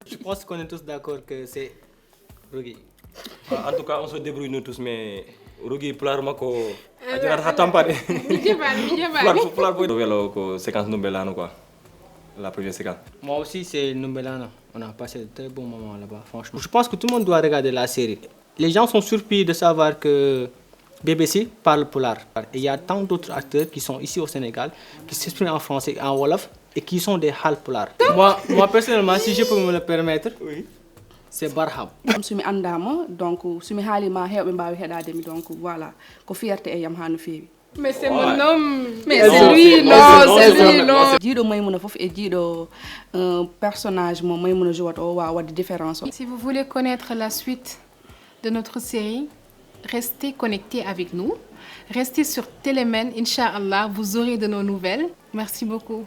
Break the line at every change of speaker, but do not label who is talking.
Je pense qu'on est tous d'accord que c'est Rougui.
En tout cas, on se débrouille nous tous, mais Rougui pular mako ajara hatampade. Pular boy velo ko séquence numbelano quoi. La première séquence.
Moi aussi, c'est Numbelana. On a passé de très bons moments là-bas, franchement. Je pense que tout le monde doit regarder la série. Les gens sont surpris de savoir que BBC parle polar. Et il y a tant d'autres acteurs qui sont ici au Sénégal, qui s'expriment en français et en Wolof, et qui sont des hal polar. Moi, personnellement, si je peux me le permettre, oui. C'est Barham.
Sumi andama donc sumi halima hewbe mbawi hedademi donc voilà ko fierté e yam hanu fewi.
Mais c'est mon homme. Mais c'est lui, non.
Jiido Maimouna fof e jiido personnage mo Maimouna jouata o wa wadde différence.
Si vous voulez connaître la suite de notre série, restez connectés avec nous. Restez sur Télémen, Inch'Allah, vous aurez de nos nouvelles. Merci beaucoup.